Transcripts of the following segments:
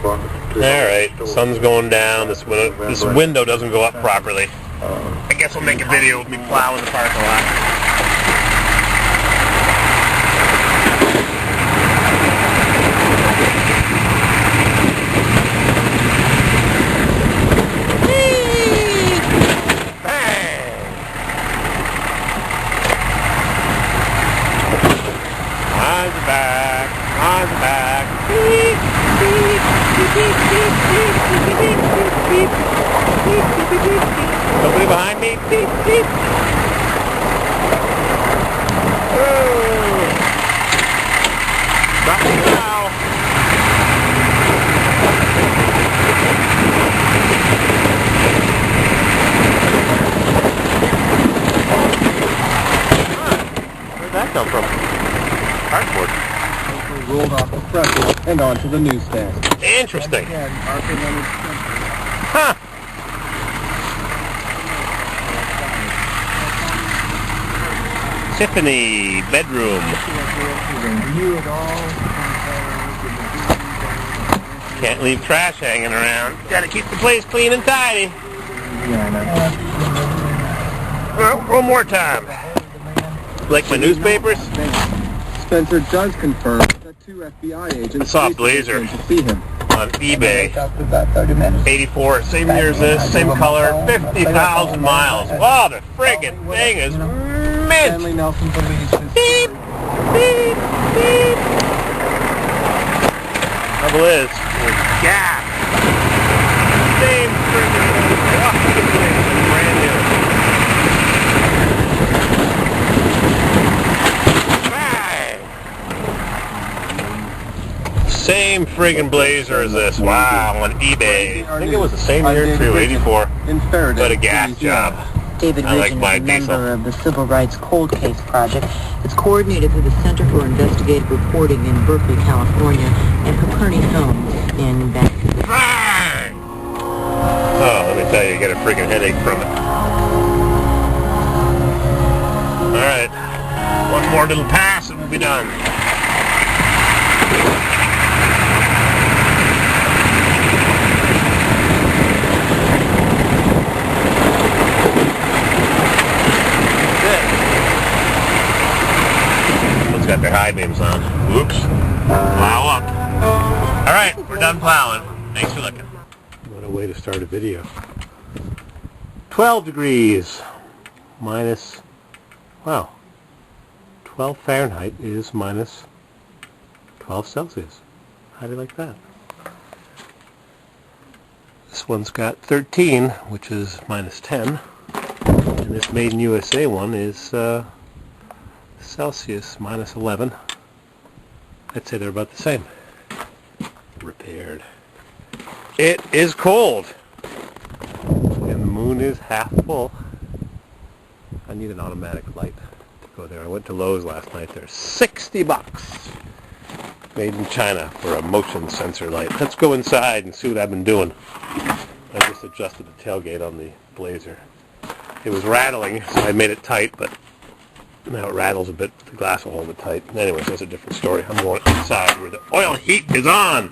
Alright, the sun's going down. This window doesn't go up properly. I guess we'll make a video of me plowing the parking lot. Mine's back. Beep, beep, beep, beep, beep, beep, beep, beep, beep, beep, beep, beep, beep. Nobody behind me? Beep, beep. Oh. Not now. Where'd that come from? Cardboard. Rolled off the threshold and onto the newsstand. Interesting. Huh. Tiffany bedroom. Can't leave trash hanging around. Gotta keep the place clean and tidy. Well, one more time. Like my newspapers? Spencer does confirm that 2 FBI agents I saw a blazer to see him on eBay. 84, same year as this, same color, 50,000 miles. Wow, the friggin' thing is mint! Beep! Beep! Beep! Trouble is, there's gas. Same friggin' thing, brand new. Same friggin' blazer as this. Wow, on eBay. I think it was the same year too, 84. But a gas job. David Ridgen like is a member of the Civil Rights Cold Case Project. It's coordinated through the Center for Investigative Reporting in Berkeley, California, and Caperni Films in Vancouver. Oh, let me tell you, you get a friggin' headache from it. Alright, one more little pass and we'll be done. Got their high beams on. Whoops. Plow up. Alright, we're done plowing. Thanks for looking. What a way to start a video. 12 degrees. Minus, wow. 12 Fahrenheit is minus 12 Celsius. How do you like that? This one's got 13, which is minus 10. And this Made in USA one is Celsius minus 11. I'd say they're about the same. Repaired. It is cold. And the moon is half full. I need an automatic light to go there. I went to Lowe's last night. They're $60. Made in China for a motion sensor light. Let's go inside and see what I've been doing. I just adjusted the tailgate on the Blazer. It was rattling, so I made it tight, but now it rattles a bit. The glass will hold it tight. Anyways, that's a different story. I'm going inside where the oil heat is on.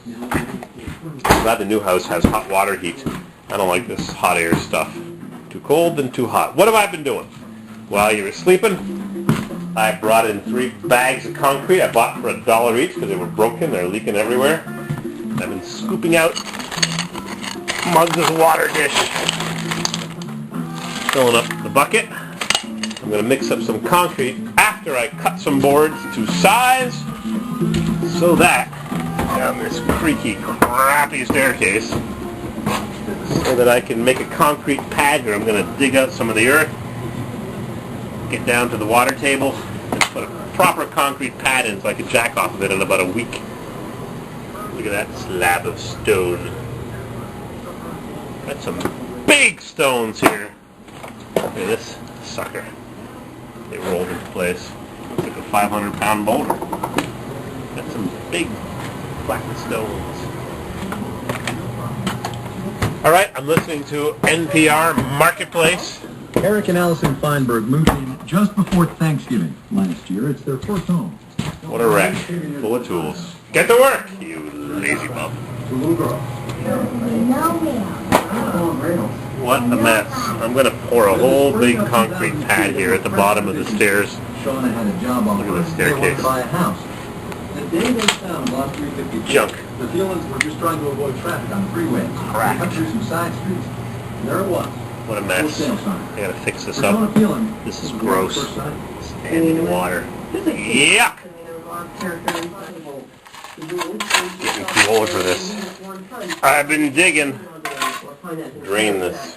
I'm glad the new house has hot water heat. I don't like this hot air stuff. Too cold and too hot. What have I been doing? While you were sleeping, I brought in 3 bags of concrete I bought for $1 each because they were broken. They're leaking everywhere. I've been scooping out mugs of water dish. Filling up the bucket. I'm going to mix up some concrete after I cut some boards to size so that down this creaky, crappy staircase so that I can make a concrete pad here. I'm going to dig out some of the earth, get down to the water table, and put a proper concrete pad in so I can jack off of it in about a week. Look at that slab of stone. Got some big stones here. Look at this sucker. They rolled into place. Looks like a 500-pound boulder. Got some big black stones. Alright, I'm listening to NPR Marketplace. Eric and Allison Feinberg moved in just before Thanksgiving last year. It's their first home. What a wreck. Full of tools. Get to work, you lazy bum. little girl. What a mess. I'm going to pour a whole big concrete pad here at the bottom of the stairs. Shauna had a job Look at the staircase. to buy a house. The day they found lot 352, Junk. the Thielens were just trying to avoid traffic on the freeway. Crack. They cut through some side streets. And there it was. What a For mess. sale sign. I gotta fix this For Shauna up. Thielen, This is it was gross. the first sight. Standing water. Yuck! Getting too old for this. I've been digging. Drain this.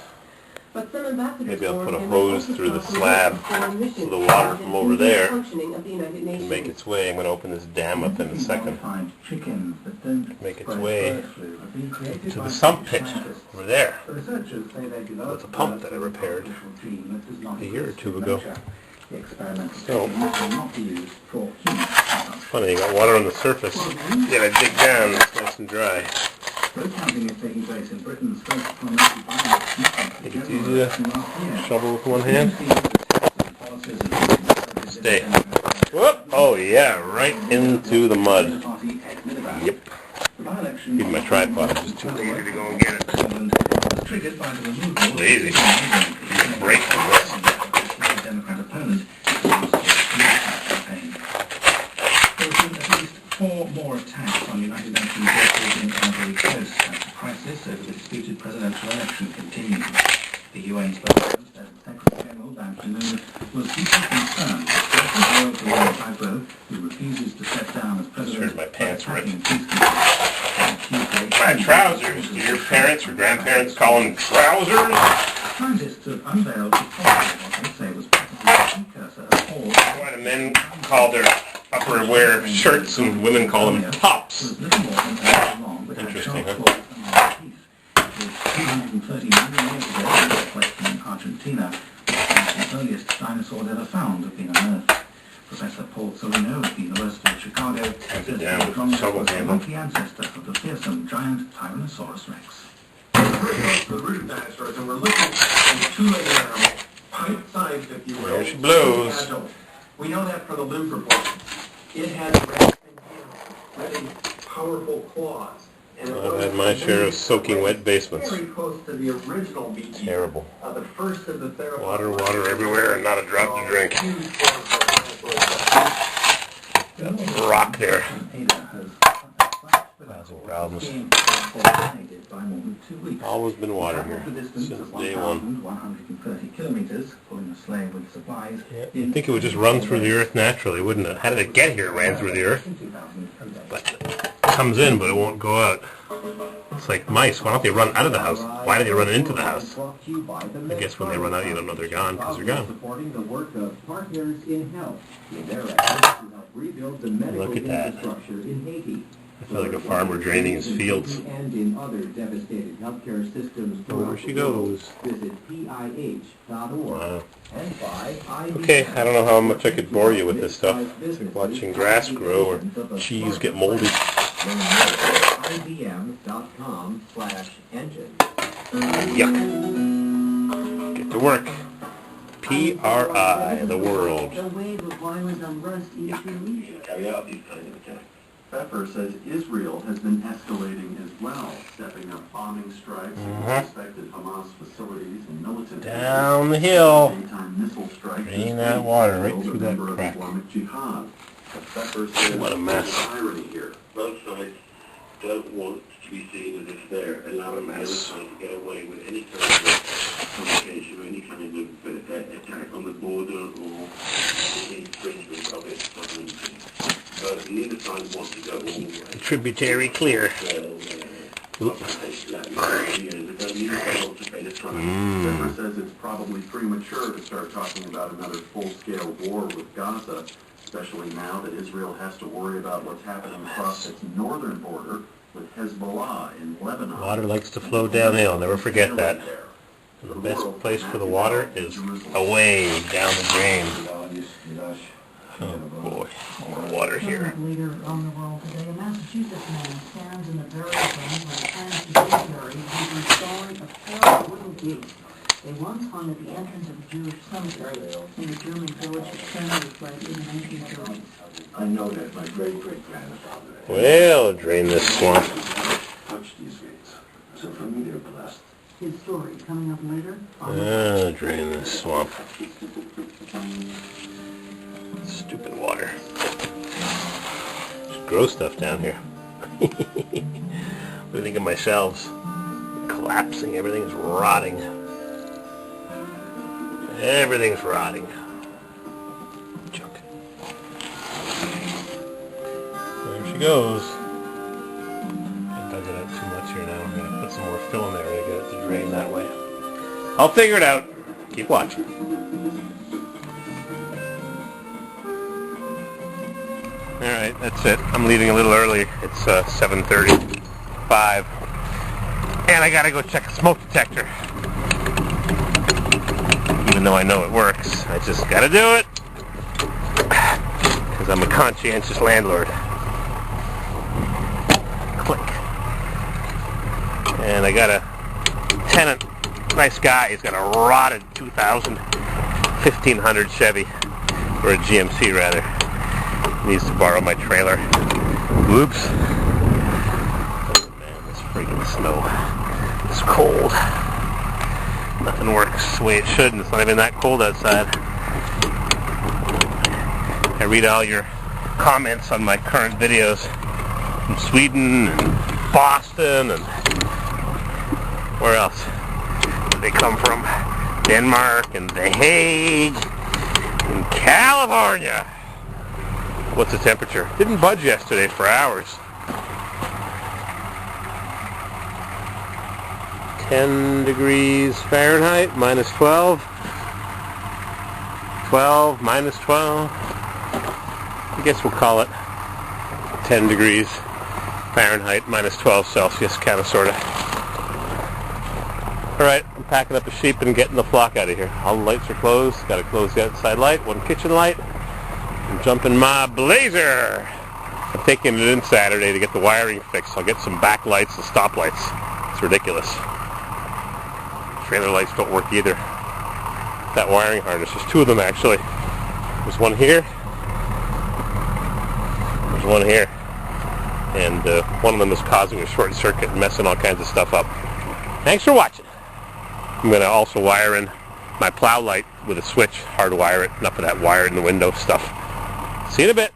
Maybe I'll put a hose through the slab so the water from over there can make its way. I'm going to open this dam up in a second. Make its way to the sump pit over there. That's a pump that I repaired a year or two ago. So, it's funny, you got water on the surface, you gotta dig down, it's nice and dry. Think it's easy to shovel with one hand? Stay. Whoop! Oh yeah, right into the mud. Yep. Even my tripod is just too lazy to go and get it. Lazy. Break from this. Democrat opponent four more attacks on United Nations vessels in Ivory Coast as the crisis over the disputed presidential election continues. The UN spokesman said Secretary General Ban Ki-moon was deeply concerned that the royal Agro, who refuses to step down as president, my pants ripped. My My trousers. Do your parents or grandparents call them trousers? Scientists have unveiled what they say was possibly a precursor of all. Why do men call their upper wear shirts and women call them tops? Interesting, huh? 230 million years ago, in Argentina, the earliest dinosaurs ever found have been unearthed. Professor Paul Solino at the University of Chicago says the Andromeda was the likely ancestor of the fearsome giant Tyrannosaurus Rex. The root dinosaurs, and we're looking at a two-legged animal, pint-sized, if you will. There she blows. We know that from the limb proportions. It has grasping hands, really powerful claws. I've had my share of soaking wet basements. Very close to the original meat. Terrible. The first of the theropods. Water everywhere and not a drop to drink. Got a rock there. Causing problems. Always been water here since day one. 130 kilometers, pulling a sleigh with supplies. Yeah, you'd think it would just run through the earth naturally, wouldn't it? How did it get here? It ran through the earth. But it comes in, but it won't go out. It's like mice. Why don't they run out of the house? Why do they run into the house? I guess when they run out, you don't know they're gone because they're gone. Look at that. I feel like a farmer draining his fields. Oh, there she goes. Wow. Okay, I don't know how much I could bore you with this stuff. It's like watching grass grow or cheese get moldy. Yuck. Get to work. PRI, the world. Yuck. Pepper says Israel has been escalating as well, stepping up bombing strikes at suspected Hamas facilities and militant Down the hill. daytime missile strikes. Drain that water right through that crack. Jihad. Pepper says What a mess. there's irony here. Both sides don't want to be seen as if they're allowing the other side to get away with any kind of provocation or any kind of attack on the border or any infringement of its sovereignty. But neither side wants to go all the way. Tributary clear. Pepper says it's probably premature to start talking about another full-scale war with Gaza, especially now that Israel has to worry about what's happening across its northern border with Hezbollah in Lebanon. Water likes to flow downhill. Never forget that. And the best place for the water is away down the drain. Oh boy, more water here. Leader on the world today, a Massachusetts man stands in the burial ground where plans to be buried. He's installing a pair of wooden gates. They once hung at the entrance of a Jewish cemetery in the German village of Sandwich in the 1930s. I know that my great-great-grandfather... Well, drain this swamp. touch these gates. So for me, they're blessed. His story coming up later on Drain this swamp. Stupid water. Just grow stuff down here. What do you think of my shelves? Collapsing, everything's rotting. Everything's rotting. Junk. There she goes. I dug it out too much here now. I'm going to put some more fill in there to get it to drain that way. I'll figure it out. Keep watching. Alright, that's it. I'm leaving a little early. It's 7:35. And I gotta go check a smoke detector. Even though I know it works, I just gotta do it. Because I'm a conscientious landlord. Click. And I got a tenant, nice guy. He's got a rotted 2000, 1500 Chevy, or a GMC rather. Needs to borrow my trailer. Whoops. Oh man, this freaking snow is cold. Nothing works the way it should, and it's not even that cold outside. I read all your comments on my current videos from Sweden and Boston and where else did they come from? Denmark and The Hague and California. What's the temperature? Didn't budge yesterday for hours. 10 degrees Fahrenheit, minus 12. 12, minus 12. I guess we'll call it 10 degrees Fahrenheit, minus 12 Celsius, kind of, sort of. Alright, I'm packing up the sheep and getting the flock out of here. All the lights are closed. Got to close the outside light, one kitchen light. I'm jumping my Blazer. I'm taking it in Saturday to get the wiring fixed. I'll get some backlights and stoplights. It's ridiculous. Trailer lights don't work either. That wiring harness. There's two of them actually. There's one here. There's one here. And one of them is causing a short circuit and messing all kinds of stuff up. Thanks for watching. I'm going to also wire in my plow light with a switch. Hardwire it. Enough of that wire in the window stuff. See you in a bit.